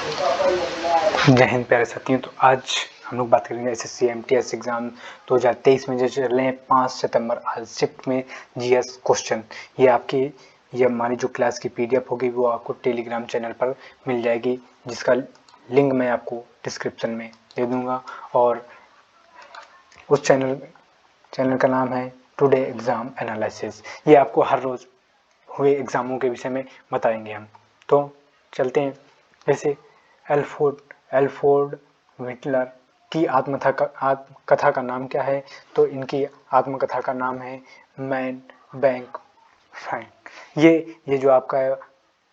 जय हिंद प्यारे साथियों। तो आज हम लोग बात करेंगे एसएससी एमटीएस एग्जाम 2023 में जो चल रहे हैं 5 सितंबर आज शिफ्ट में जीएस क्वेश्चन। ये आपकी हमारी जो क्लास की पीडीएफ होगी वो आपको टेलीग्राम चैनल पर मिल जाएगी, जिसका लिंक मैं आपको डिस्क्रिप्शन में दे दूंगा। और उस चैनल का नाम है टुडे एग्जाम एनालिसिस। ये आपको हर रोज हुए एग्जामों के विषय में बताएंगे हम। तो चलते हैं। जैसे एल्फ्रेड विटलर की आत्मकथा का नाम क्या है? तो इनकी आत्मकथा का नाम है मैन बैंक फ्रैंक। ये जो आपका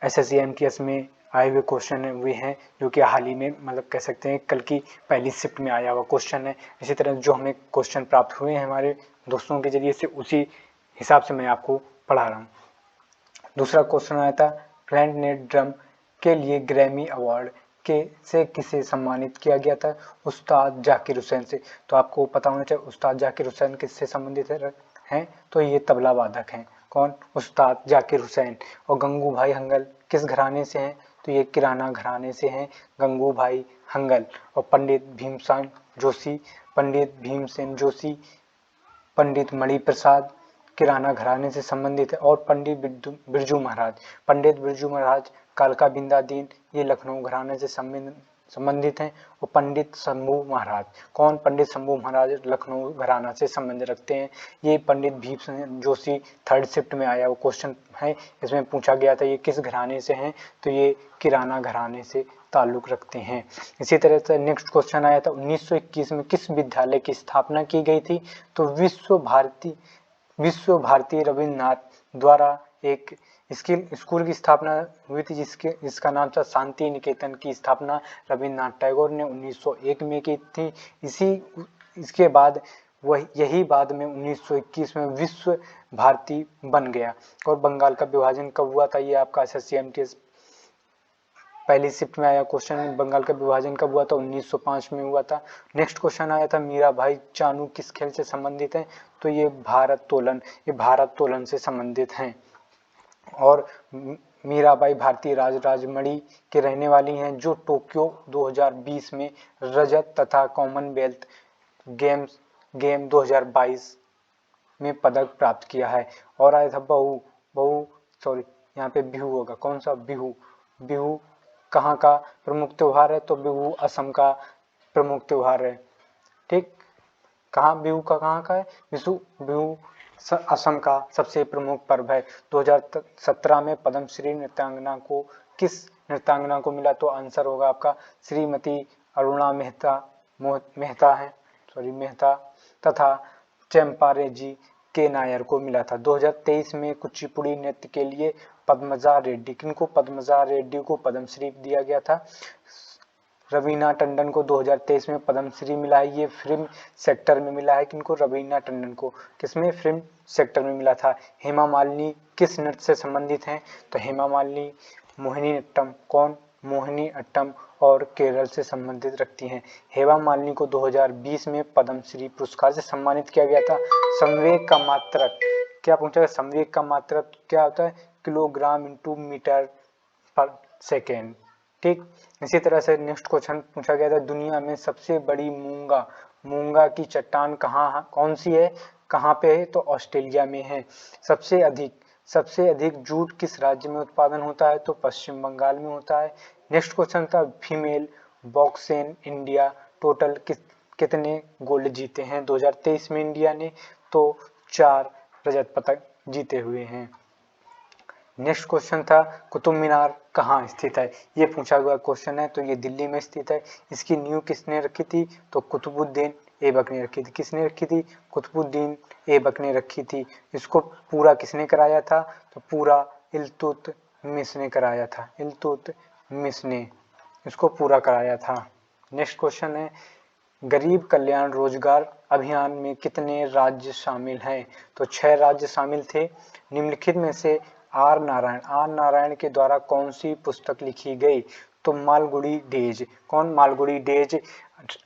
एसएससी एमटीएस में आए हुए क्वेश्चन है वे हैं जो कि हाल ही में मतलब कह सकते हैं कल की पहली शिफ्ट में आया हुआ क्वेश्चन है। इसी तरह जो हमें क्वेश्चन प्राप्त हुए हैं हमारे दोस्तों के जरिए से, उसी हिसाब से मैं आपको पढ़ा रहा हूँ। दूसरा क्वेश्चन आया था प्लैनेट ड्रम के लिए ग्रैमी अवार्ड से किसे सम्मानित किया गया था? उस्ताद जाकिर हुसैन से। तो आपको पता होना चाहिए उस्ताद जाकिर हुसैन किससे संबंधित हैं? तो ये तबला वादक हैं। कौन? उस्ताद जाकिर हुसैन। और गंगू भाई हंगल किस घराने से हैं? तो ये किराना घराने से हैं गंगू भाई हंगल। और पंडित भीमसेन जोशी, पंडित मणिप्रसाद किराना घराने से संबंधित है। और पंडित बिरजू महाराज कालका बिंदा दीन ये लखनऊ घराने से संबंधित हैं। और पंडित शंभू महाराज, कौन? पंडित शंभू महाराज लखनऊ घराना से संबंध रखते हैं। ये पंडित भीमसेन जोशी थर्ड शिफ्ट में आया वो क्वेश्चन है। इसमें पूछा गया था ये किस घराने से हैं? तो ये किराना घराने से ताल्लुक रखते हैं। इसी तरह से नेक्स्ट क्वेश्चन आया था 1921 में किस विद्यालय की स्थापना की गई थी? तो विश्व भारती रविन्द्रनाथ द्वारा एक स्कूल की स्थापना हुई थी जिसका नाम था शांति निकेतन की स्थापना रविन्द्रनाथ टैगोर ने 1901 में की थी। इसके बाद यही बाद में 1921 में विश्व भारती बन गया। और बंगाल का विभाजन कब हुआ था? ये आपका एसएससी एमटीएस पहली शिफ्ट में आया क्वेश्चन। बंगाल का विभाजन कब हुआ था? 1905 में हुआ था। नेक्स्ट क्वेश्चन आया था मीराबाई चानू किस खेल से संबंधित है? तो ये भारत तोलन से संबंधित हैं। और मीराबाई भारतीय राजमणी के रहने वाली हैं जो टोक्यो 2020 में रजत तथा कॉमनवेल्थ गेम 2022 में पदक प्राप्त किया है। और आया था यहाँ पे बिहू होगा। कौन सा? बिहू कहाँ का प्रमुख त्योहार है? तो बिहू असम का प्रमुख त्योहार है। ठीक, कहाँ बिहू का कहाँ का है? बिहू असम का सबसे प्रमुख पर्व है। 2017 में पद्मश्री नृत्यांगना को किस नृत्यांगना को मिला? तो आंसर होगा आपका श्रीमती अरुणा मेहता तथा चंपारेड्डी के नायर को मिला था। 2023 में कुचिपुड़ी नृत्य के लिए पद्मजा रेड्डी को पद्मश्री दिया गया था। रवीना टंडन को 2023 में पद्मश्री मिला है। ये फिल्म सेक्टर में मिला है। किनको? रवीना टंडन को। किसमें? फिल्म सेक्टर में मिला था। हेमा मालिनी किस नृत्य से संबंधित हैं? तो हेमा मालिनी मोहिनीअट्टम, कौन? मोहिनीअट्टम और केरल से संबंधित रखती हैं। हेमा मालिनी को 2020 में पद्मश्री पुरस्कार से सम्मानित किया गया था। संवेग का मात्रक क्या पूछा गया? संवेग का मात्रक क्या होता है? किलोग्राम इंटू मीटर पर सेकेंड। ठीक, इसी तरह से नेक्स्ट क्वेश्चन पूछा गया था दुनिया में सबसे बड़ी मूंगा की चट्टान कौन सी है? कहाँ पे है? तो ऑस्ट्रेलिया में है। सबसे अधिक जूट किस राज्य में उत्पादन होता है? तो पश्चिम बंगाल में होता है। नेक्स्ट क्वेश्चन था फीमेल बॉक्सर इंडिया टोटल कितने गोल्ड जीते हैं 2023 में इंडिया ने? तो 4 रजत पदक जीते हुए हैं। नेक्स्ट क्वेश्चन था कुतुब मीनार कहाँ स्थित है? ये पूछा हुआ क्वेश्चन है। तो ये दिल्ली में स्थित है। इसकी नींव किसने रखी थी? तो कुतुबुद्दीन ऐबक ने रखी थी। किसने रखी थी? कुतुबुद्दीन ऐबक ने रखी थी। इसको पूरा किसने कराया था? तो पूरा इल्तुतमिश ने कराया था। इल्तुतमिश ने इसको पूरा कराया था। नेक्स्ट क्वेश्चन है गरीब कल्याण रोजगार अभियान में कितने राज्य शामिल हैं? तो 6 राज्य शामिल थे। निम्नलिखित में से आर नारायण के द्वारा कौन सी पुस्तक लिखी गई? तो मालगुडी डेज। कौन? मालगुडी डेज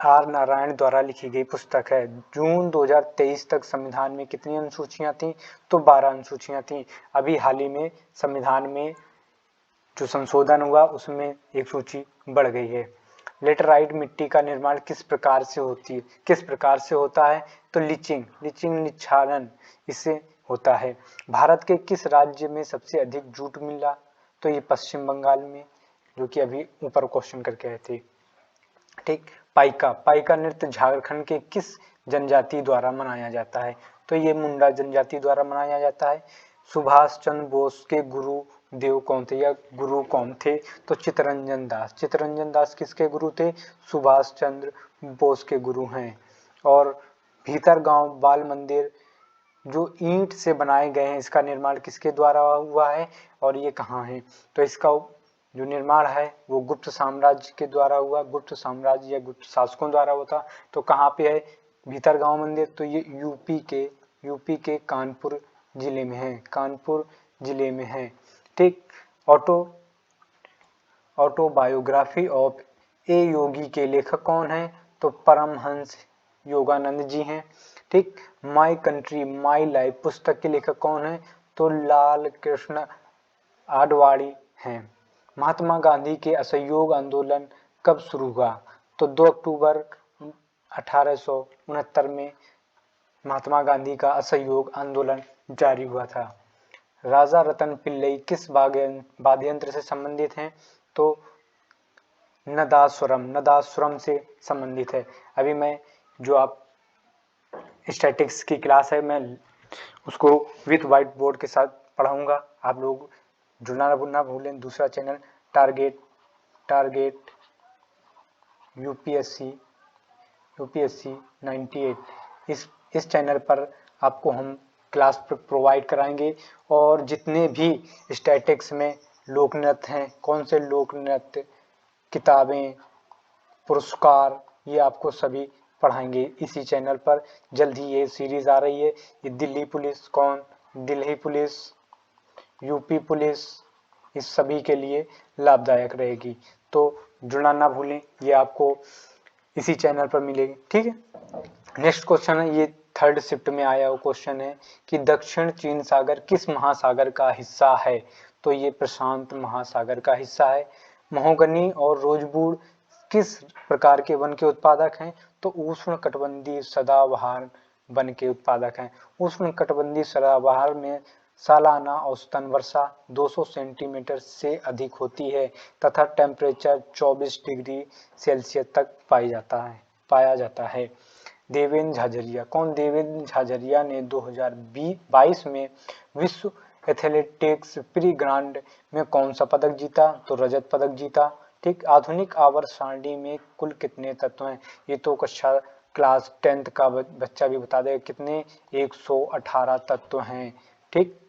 आर नारायण द्वारा लिखी गई पुस्तक है। जून 2023 तक संविधान में कितनी अनुसूचियां थी? तो 12 अनुसूचियां थी। अभी हाल ही में संविधान में जो संशोधन हुआ उसमें एक सूची बढ़ गई है। लेटराइट मिट्टी का निर्माण किस प्रकार से होता है? तो लीचिंग निच्छादन इससे होता है। भारत के किस राज्य में सबसे अधिक जूट मिला? तो ये पश्चिम बंगाल में, जो कि अभी ऊपर क्वेश्चन करके आए थे। ठीक, पाइका नृत्य झारखंड के किस जनजाति द्वारा मनाया जाता है? तो ये मुंडा जनजाति द्वारा मनाया जाता है। सुभाष चंद्र बोस के गुरु देव कौन थे या गुरु कौन थे? तो चित्तरंजन दास किसके गुरु थे? सुभाष चंद्र बोस के गुरु हैं। और भीतरगांव बाल मंदिर जो ईंट से बनाए गए हैं, इसका निर्माण किसके द्वारा हुआ है और ये कहाँ है? तो इसका जो निर्माण है वो गुप्त साम्राज्य के द्वारा हुआ, गुप्त साम्राज्य या गुप्त शासकों द्वारा होता। तो कहाँ पे है भीतरगांव मंदिर? तो ये यूपी के कानपुर जिले में है। ठीक, ऑटोबायोग्राफी ऑफ ए योगी के लेखक कौन है? तो परमहंस योगानंद जी हैं। ठीक, माई कंट्री माई लाइफ पुस्तक के लेखक कौन है? तो लाल कृष्ण आडवाणी हैं। महात्मा गांधी के असहयोग आंदोलन कब शुरू हुआ? तो 2 अक्टूबर 1869 में महात्मा गांधी का असहयोग आंदोलन जारी हुआ था। राजा रतन पिल्लई किस वाद्ययंत्र से संबंधित हैं? तो नदास्वरम से संबंधित है। अभी मैं जो आप स्टैटिक्स की क्लास है मैं उसको विथ व्हाइट बोर्ड के साथ पढ़ाऊंगा, आप लोग जुड़ना ना भूलें। दूसरा चैनल टारगेट यूपीएससी 98, इस चैनल पर आपको हम क्लास प्रोवाइड कराएंगे। और जितने भी स्टैटिक्स में लोक नृत्य हैं, कौन से लोक नृत्य, किताबें, पुरस्कार, ये आपको सभी पढ़ाएंगे इसी चैनल पर। जल्द ही ये सीरीज आ रही है। ये दिल्ली पुलिस, यूपी पुलिस, इस सभी के लिए लाभदायक रहेगी। तो जुड़ना ना भूलें, ये आपको इसी चैनल पर मिलेगी। ठीक है, नेक्स्ट क्वेश्चन है, ये 3rd शिफ्ट में आया हुआ क्वेश्चन है कि दक्षिण चीन सागर किस महासागर का हिस्सा है? तो ये प्रशांत महासागर का हिस्सा है। महोगनी और रोजवुड किस प्रकार के वन के उत्पादक हैं? तो उष्णकटिबंधीय सदाबहार वन के उत्पादक हैं। उष्णकटिबंधीय सदाबहार में सालाना औसतन वर्षा 200 सेंटीमीटर से अधिक होती है तथा टेम्परेचर 24 डिग्री सेल्सियस तक पाया जाता है। देवेंद्र झाझरिया ने 2022 में विश्व एथलेटिक्स प्री ग्रांड में कौन सा पदक जीता? तो रजत पदक जीता। ठीक, आधुनिक आवर्त सारणी में कुल कितने तत्व हैं? ये तो कक्षा क्लास 10th का बच्चा भी बता देगा कितने, 118 तत्व हैं। ठीक,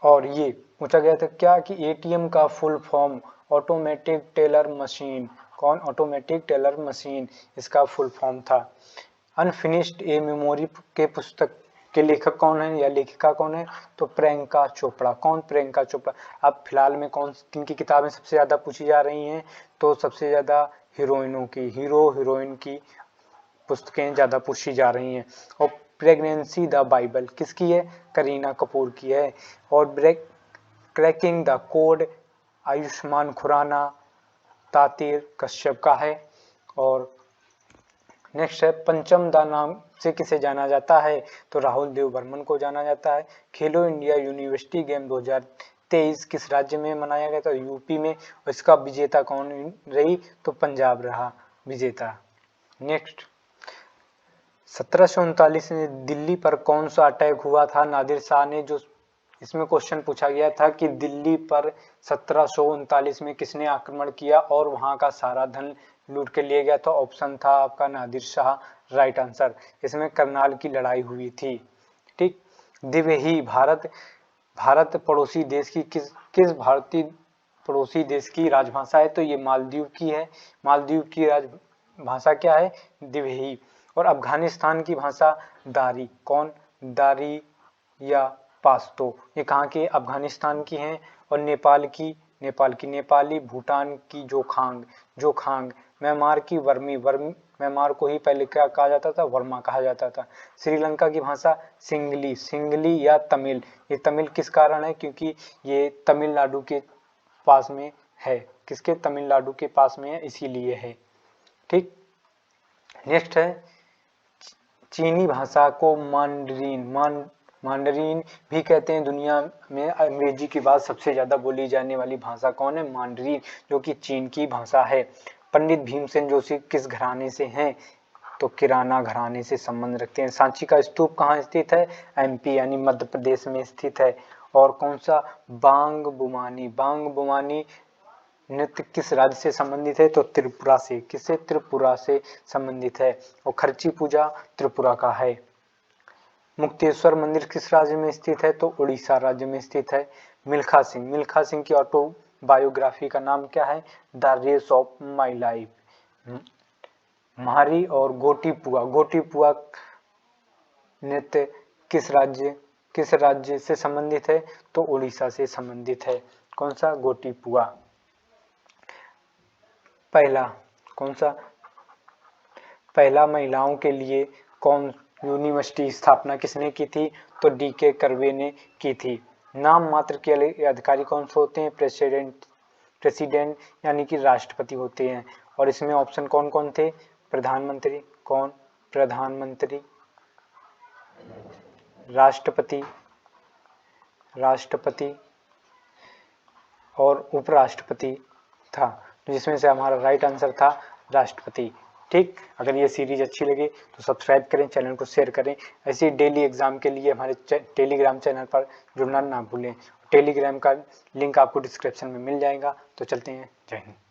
और ये पूछा गया था क्या कि एटीएम का full form automatic teller machine, automatic teller machine इसका फुल फॉर्म था। अनफिनिश्ड ए मेमोरी के पुस्तक के लेखक कौन है या लेखिका कौन है? तो प्रियंका चोपड़ा। प्रियंका चोपड़ा। अब फिलहाल में किनकी किताबें सबसे ज्यादा पूछी जा रही हैं? तो सबसे ज्यादा हीरोइन की पुस्तकें ज्यादा पूछी जा रही हैं। और प्रेगनेंसी द बाइबल किसकी है? करीना कपूर की है। और cracking the code Ayushmann Khurrana तातिर कश्यप का है। और नेक्स्ट है पंचम दा नाम से किसे जाना जाता है? तो राहुल देव बर्मन को जाना जाता है। खेलो इंडिया यूनिवर्सिटी गेम 2023 किस राज्य में मनाया गया था? यूपी में। और इसका विजेता कौन रही? तो पंजाब रहा विजेता। नेक्स्ट, 1739 में दिल्ली पर कौन सा अटैक हुआ था? नादिर शाह ने। जो इसमें क्वेश्चन पूछा गया था कि दिल्ली पर 1739 में किसने आक्रमण किया और वहां का सारा धन लूट के लिए गया? तो ऑप्शन था आपका नादिर शाह, राइट आंसर। इसमें करनाल की लड़ाई हुई थी। ठीक, दिवही भारत पड़ोसी देश की किस भारतीय पड़ोसी देश की राजभाषा है? तो ये मालदीव की है। मालदीव की राजभाषा क्या है? दिवही। और अफगानिस्तान की भाषा दारी। दारी या पाश्तो, ये कहाँ के? अफगानिस्तान की हैं। और नेपाल की नेपाली, भूटान की जोखांग म्यांमार की वर्मी, म्यांमार को ही पहले क्या कहा जाता था, वर्मा कहा जाता था। श्रीलंका की भाषा सिंगली, सिंगली या तमिल। ये तमिल किस कारण है, क्योंकि ये तमिलनाडु के पास में है। किसके, तमिलनाडु के पास में है, इसीलिए है। ठीक, नेक्स्ट है चीनी भाषा को मांडरीन भी कहते हैं। दुनिया में अंग्रेजी के बाद सबसे ज्यादा बोली जाने वाली भाषा कौन है, मांडरीन, जो कि चीन की भाषा है। पंडित भीमसेन जोशी किस घराने से हैं, तो किराना घराने से संबंध रखते हैं। सांची का स्तूप कहाँ स्थित है, एमपी यानी मध्य प्रदेश में स्थित है। और कौन सा, बांग बुमानी नृत्य किस राज्य से संबंधित है, तो त्रिपुरा से। किससे, त्रिपुरा से संबंधित है। और खर्ची पूजा त्रिपुरा का है। मुक्तेश्वर मंदिर किस राज्य में स्थित है, तो उड़ीसा राज्य में स्थित है। मिल्खा सिंह की ऑटोबायोग्राफी का नाम क्या है, the race of my life. म्हारी और गोटीपुआ नृत्य किस राज्य से संबंधित है, तो उड़ीसा से संबंधित है। कौन सा, गोटीपुआ। पहला महिलाओं के लिए कौन यूनिवर्सिटी स्थापना किसने की थी, तो डीके कर्वे ने की थी। नाम मात्र के अधिकारी कौन से होते हैं, प्रेसिडेंट यानी कि राष्ट्रपति होते हैं। और इसमें ऑप्शन कौन कौन थे, प्रधानमंत्री, राष्ट्रपति और उपराष्ट्रपति था, जिसमें से हमारा राइट आंसर था राष्ट्रपति। ठीक, अगर ये सीरीज अच्छी लगे तो सब्सक्राइब करें, चैनल को शेयर करें। ऐसी डेली एग्जाम के लिए हमारे टेलीग्राम चैनल पर जुड़ना ना भूलें। टेलीग्राम का लिंक आपको डिस्क्रिप्शन में मिल जाएगा। तो चलते हैं, जय हिंद।